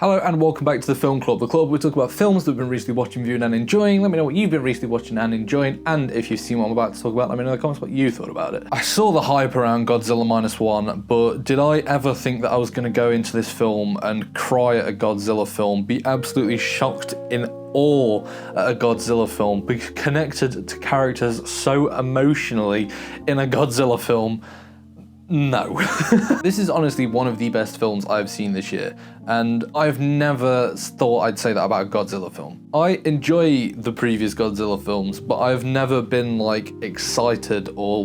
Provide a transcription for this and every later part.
Hello and welcome back to the Film Club, the club where we talk about films that we've been recently watching, viewing and enjoying. Let me know what you've been recently watching and enjoying, and if you've seen what I'm about to talk about, let me know in the comments what you thought about it. I saw the hype around Godzilla Minus One, but did I ever think that I was going to go into this film and cry at a Godzilla film, be absolutely shocked in awe at a Godzilla film, be connected to characters so emotionally in a Godzilla film? No. This is honestly one of the best films I've seen this year, and I've never thought I'd say that about a Godzilla film. I enjoy the previous Godzilla films, but I've never been like excited or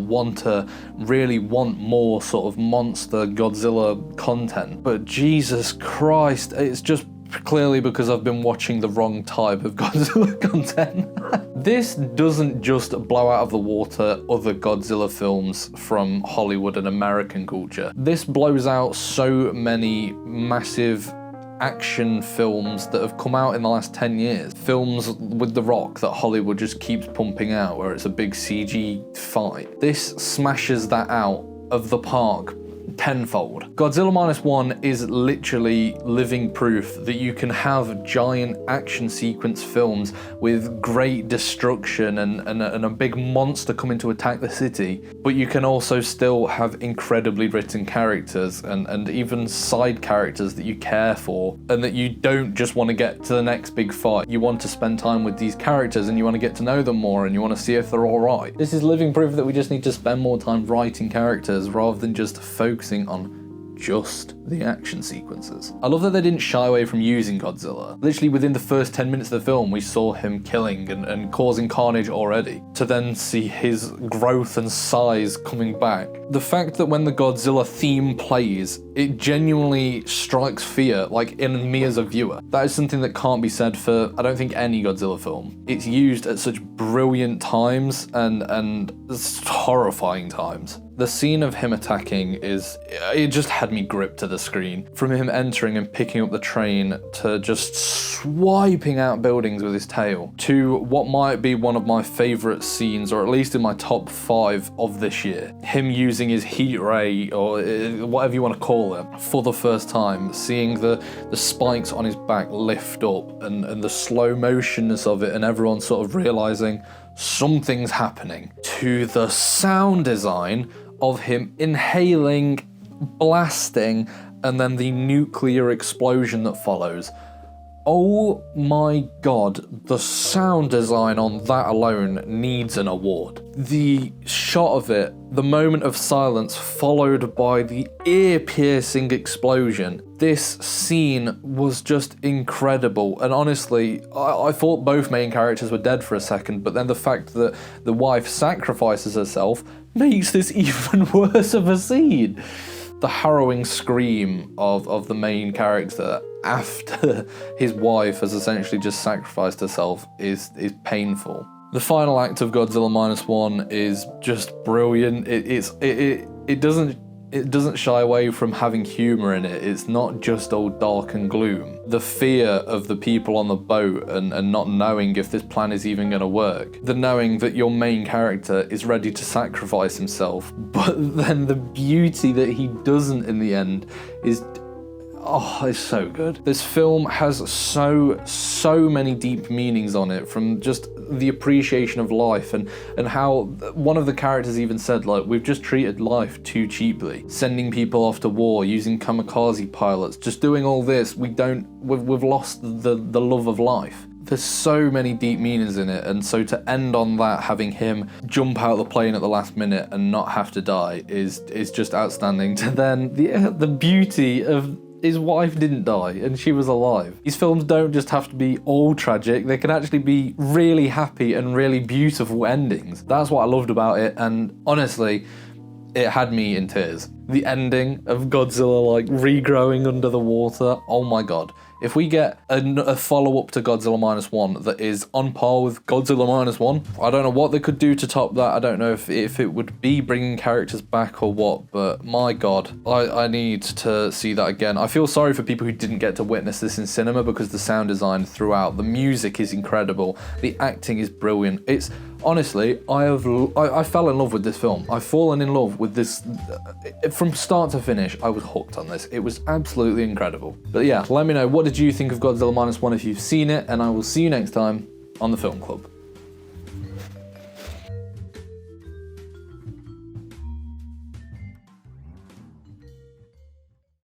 really want more sort of monster Godzilla content. But Jesus Christ, it's just clearly because I've been watching the wrong type of Godzilla content. This doesn't just blow out of the water other Godzilla films from Hollywood and American culture. This blows out so many massive action films that have come out in the last 10 years. Films with The Rock that Hollywood just keeps pumping out where it's a big CG fight. This smashes that out of the park tenfold. Godzilla Minus One is literally living proof that you can have giant action sequence films with great destruction and a big monster coming to attack the city, but you can also still have incredibly written characters and even side characters that you care for, and that you don't just want to get to the next big fight. You want to spend time with these characters and you want to get to know them more and you want to see if they're alright. This is living proof that we just need to spend more time writing characters rather than just focusing on just the action sequences. I love that they didn't shy away from using Godzilla. Literally within the first 10 minutes of the film, we saw him killing and causing carnage already, to then see his growth and size coming back. The fact that when the Godzilla theme plays, it genuinely strikes fear, like in me as a viewer. That is something that can't be said for, I don't think, any Godzilla film. It's used at such brilliant times and horrifying times. The scene of him attacking it just had me gripped to the screen. From him entering and picking up the train to just swiping out buildings with his tail, to what might be one of my favourite scenes, or at least in my top 5 of this year. Him using his heat ray, or whatever you want to call it, for the first time, seeing the spikes on his back lift up and the slow motionness of it and everyone sort of realising something's happening, to the sound design of him inhaling, blasting, and then the nuclear explosion that follows. Oh my god, the sound design on that alone needs an award. The shot of it, the moment of silence followed by the ear-piercing explosion. This scene was just incredible, and honestly, I thought both main characters were dead for a second, but then the fact that the wife sacrifices herself makes this even worse of a scene. The harrowing scream of the main character after his wife has essentially just sacrificed herself is painful. The final act of Godzilla Minus One is just brilliant. It doesn't shy away from having humor in it. It's not just all dark and gloom. The fear of the people on the boat and not knowing if this plan is even going to work. The knowing that your main character is ready to sacrifice himself, but then the beauty that he doesn't in the end is... oh, it's so good. This film has so many deep meanings on it, from just the appreciation of life and how one of the characters even said, like, we've just treated life too cheaply. Sending people off to war, using kamikaze pilots, just doing all this, we've lost the love of life. There's so many deep meanings in it, and so to end on that, having him jump out of the plane at the last minute and not have to die is just outstanding. To then the beauty of his wife didn't die and she was alive. These films don't just have to be all tragic, they can actually be really happy and really beautiful endings. That's what I loved about it, and honestly, it had me in tears. The ending of Godzilla like regrowing under the water, oh my god. If we get a follow-up to Godzilla Minus One that is on par with Godzilla Minus One, I don't know what they could do to top that. I don't know if it would be bringing characters back or what, but my god, I need to see that again. I feel sorry for people who didn't get to witness this in cinema, because the sound design throughout, the music is incredible, the acting is brilliant. It's honestly, I fell in love with this film. I've fallen in love with this from start to finish, I was hooked on this. It was absolutely incredible. But yeah, let me know, what did you think of Godzilla Minus One if you've seen it, and I will see you next time on the Film Club.